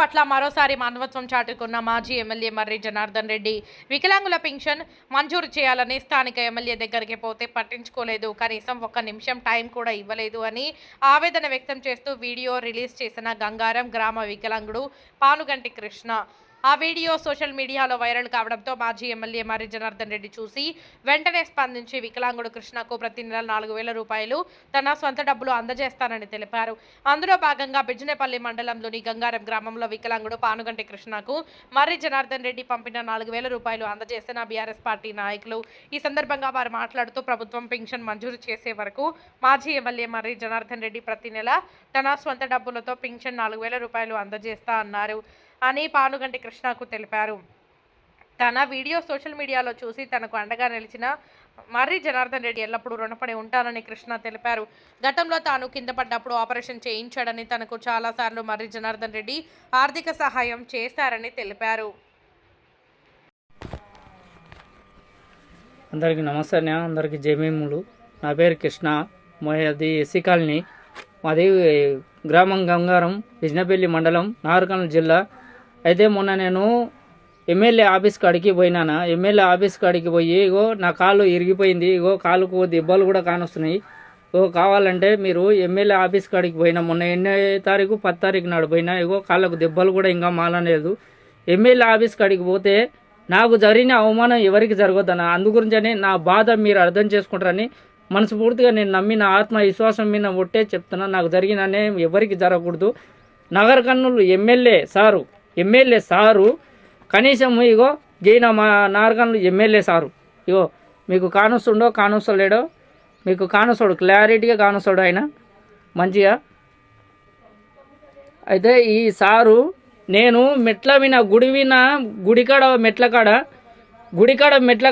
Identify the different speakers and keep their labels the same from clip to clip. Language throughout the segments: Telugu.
Speaker 1: పట్ల మరోసారి మానవత్వం చాటుకున్న మాజీ ఎమ్మెల్యే మర్రి జనార్దన్ రెడ్డి వికలాంగుల పింఛన్ మంజూరు చేయాలని స్థానిక ఎమ్మెల్యే దగ్గరికి పోతే పట్టించుకోలేదు, కనీసం ఒక్క నిమిషం టైం కూడా ఇవ్వలేదు అని ఆవేదన వ్యక్తం చేస్తూ వీడియో రిలీజ్ చేసిన గంగారం గ్రామ వికలాంగుడు పానుగంటి కృష్ణ. ఆ వీడియో సోషల్ మీడియాలో వైరల్ కావడంతో మాజీ ఎమ్మెల్యే మర్రి జనార్దన్ రెడ్డి చూసి వెంటనే స్పందించి వికలాంగుడు కృష్ణకు ప్రతి నెల 4,000 రూపాయలు తన సొంత డబ్బులు అందజేస్తానని తెలిపారు. అందులో భాగంగా బిజ్జనేపల్లి మండలంలోని గంగారం గ్రామంలో వికలాంగుడు పానుగంటి కృష్ణకు మర్రి జనార్దన్ రెడ్డి పంపిన 4,000 రూపాయలు అందజేసిన బీఆర్ఎస్ పార్టీ నాయకులు. ఈ సందర్భంగా వారు మాట్లాడుతూ ప్రభుత్వం పింఛన్ మంజూరు చేసే వరకు మాజీ ఎమ్మెల్యే మర్రి జనార్దన్ రెడ్డి ప్రతి నెల తన సొంత డబ్బులతో పింఛన్ 4,000 రూపాయలు అందజేస్తా అన్నారు అని పానుగంటి కృష్ణకు తెలిపారు. తన వీడియో సోషల్ మీడియాలో చూసి తనకు అండగా నిలిచిన మర్రి జనార్దన్ రెడ్డి ఎల్లప్పుడూ రుణపడి ఉంటానని కృష్ణ తెలిపారు. గతంలో తాను కింద పడ్డప్పుడు ఆపరేషన్ చేయించాడని, తనకు చాలాసార్లు మర్రి జనార్దన్ రెడ్డి ఆర్థిక సహాయం చేశారని తెలిపారు.
Speaker 2: అందరికీ నమస్తే, అందరికీ జయమేములు. నా పేరు కృష్ణ, మాది ఎస్సీ కాలనీ, మాది గ్రామం గంగారం, బిజ్జనేపల్లి మండలం, నాగర్ జిల్లా. అయితే మొన్న నేను ఎమ్మెల్యే ఆఫీస్ కాడికి పోయినాను. ఎమ్మెల్యే ఆఫీస్ కాడికి పోయి ఇగో నా కాలు ఇరిగిపోయింది, ఇగో కాలుకు దెబ్బలు కూడా కానొస్తున్నాయి, ఇగో కావాలంటే మీరు ఎమ్మెల్యే ఆఫీస్ కాడికి పోయినా మొన్న 8 తారీఖు 10 తారీఖు నాడు పోయినా, ఇగో కాళ్ళకు దెబ్బలు కూడా ఇంకా మాలలేదు. ఎమ్మెల్యే ఆఫీస్ కాడికి పోతే నాకు జరిగిన అవమానం ఎవరికి జరగొద్దన్న, అందుగురించని నా బాధ మీరు అర్థం చేసుకుంటారని మనస్ఫూర్తిగా నేను నమ్మి నా ఆత్మవిశ్వాసం మీద ఒట్టే చెప్తున్నా. నాకు జరిగిననే ఎవరికి జరగకూడదు. నగర కర్నూలు ఎమ్మెల్యే సారు కనీసం ఇగో గీన మా నాగర్ ఎమ్మెల్యే సారు ఇగో మీకు కానొస్తలేడో మీకు కానొస్తాడు, క్లారిటీగా కానొస్తాడు ఆయన మంచిగా. అయితే ఈ సారు నేను మెట్ల విన గుడికాడ మెట్ల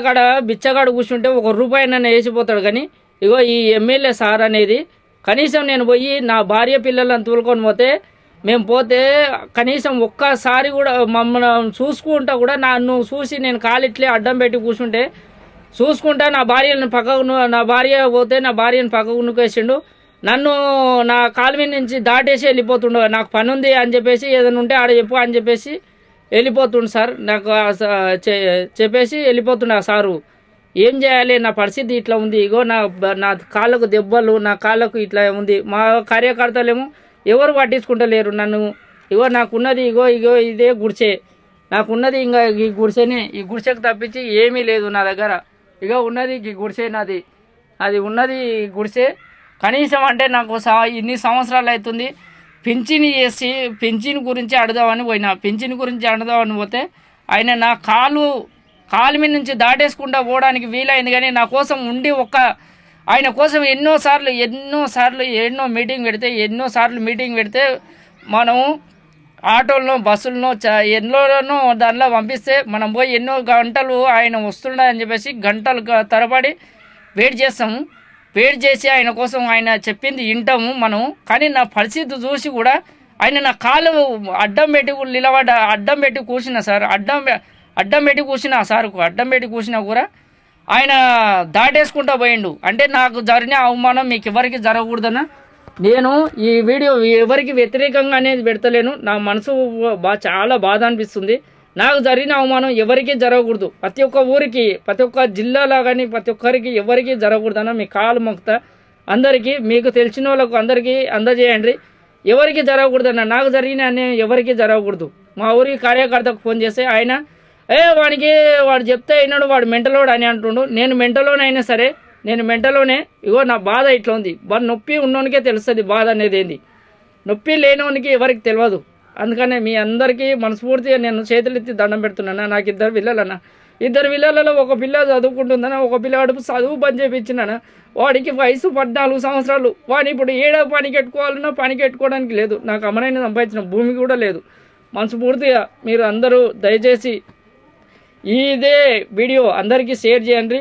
Speaker 2: కాడ బిచ్చగాడ కూర్చుంటే 1 రూపాయి నన్ను వేసిపోతాడు. కానీ ఇగో ఈ ఎమ్మెల్యే సార్ అనేది కనీసం నేను పోయి నా భార్య పిల్లలను తోలుకొని పోతే మేము పోతే కనీసం ఒక్కసారి కూడా మమ్మల్ని చూసుకుంటా కూడా నన్ను చూసి నేను కాలిట్లే అడ్డం పెట్టి కూర్చుంటే చూసుకుంటా నా భార్యను పక్కకు నుకేసిండు. నన్ను నా కాలు మీద నుంచి దాటేసి వెళ్ళిపోతుండు. నాకు పని ఉంది అని చెప్పేసి ఏదైనా ఉంటే ఆడ చెప్పు అని చెప్పేసి వెళ్ళిపోతుండు సార్. నాకు చెప్పేసి వెళ్ళిపోతుండు ఆ సారు. ఏం చేయాలి, నా పరిస్థితి ఇట్లా ఉంది, ఇగో నా కాళ్ళకు దెబ్బలు, నా కాళ్ళకు ఇట్లా ఉంది. మా కార్యకర్తలేమో ఎవరు పట్టించుకుంటలేరు నన్ను. ఇగో నాకున్నది ఇగో ఇదే గుడిసె, నాకున్నది ఇంకా ఈ గుడిసెనే, ఈ గుడిసెకు తప్పించి ఏమీ లేదు నా దగ్గర. ఇగో ఉన్నది ఈ గుడిసె నాది, అది ఉన్నది గుడిసె. కనీసం అంటే నాకు ఇన్ని సంవత్సరాలు అవుతుంది పింఛన్ గురించి అడుగుదామని పోయినా. పింఛన్ గురించి అడుగుదామని పోతే ఆయన నా కాలు మీద నుంచి దాటేసుకుంటా పోవడానికి వీలైంది. కానీ నా కోసం ఉండి ఆయన కోసం ఎన్నో మీటింగ్ పెడితే మనం ఆటోల్లో బస్సుల్లో ఎన్నోనో దానిలో పంపిస్తే మనం పోయి ఎన్నో గంటలు ఆయన వస్తున్నాడని చెప్పేసి గంటలు తరబడి వెయిట్ చేసి ఆయన కోసం ఆయన చెప్పింది వింటాము మనం. కానీ నా పరిస్థితి చూసి కూడా ఆయన నా కాలు అడ్డం పెట్టి కూర్చున్నా సార్, అడ్డం పెట్టి కూర్చున్నా సార్కు అడ్డం పెట్టి కూర్చున్నా కూడా ఆయన దాటేసుకుంటా పోయిండు. అంటే నాకు జరిగిన అవమానం మీకు ఎవరికి జరగకూడదన్న నేను ఈ వీడియో ఎవరికి వ్యతిరేకంగా అనేది పెడతలేను. నా మనసు చాలా బాధ అనిపిస్తుంది. నాకు జరిగిన అవమానం ఎవరికి జరగకూడదు. ప్రతి ఒక్క ఊరికి, ప్రతి ఒక్క జిల్లాలో కానీ ప్రతి ఒక్కరికి ఎవరికి జరగకూడదన్న మీ కాలు మొక్త అందరికీ, మీకు తెలిసిన వాళ్ళకు అందరికీ అందజేయండి. ఎవరికి జరగకూడదన్న, నాకు జరిగిన అన్యాయం ఎవరికి జరగకూడదు. మా ఊరికి కార్యకర్తకు ఫోన్ చేస్తే ఆయన వాడు చెప్తే అయినాడు, వాడు మెంటలోడు అని అంటుండు. నేను మెంటలోనైనా సరే, నేను మెంటలోనే. ఇగో నా బాధ ఇట్లా ఉంది. నొప్పి ఉన్నోనికే తెలుస్తుంది బాధ అనేది ఏంది, నొప్పి లేనివానికి ఎవరికి తెలియదు. అందుకనే మీ అందరికీ మనస్ఫూర్తిగా నేను చేతులెత్తి దండం పెడుతున్నాను. నాకు 2 పిల్లలన్న, 2 పిల్లలలో ఒక పిల్ల చదువుకుంటుందన్న, ఒక పిల్లవాడు చదువు బంద్ చేయించినాను. వాడికి వయసు 14 సంవత్సరాలు. వాడిని ఇప్పుడు ఏడో పనికి పెట్టుకోవాలన్నా పనికి పెట్టుకోవడానికి లేదు. నాకు అమ్మనైనా సంపాదించిన భూమి కూడా లేదు. మనస్ఫూర్తిగా మీరు అందరూ దయచేసి ఇదే వీడియో అందరికీ షేర్ చేయండి.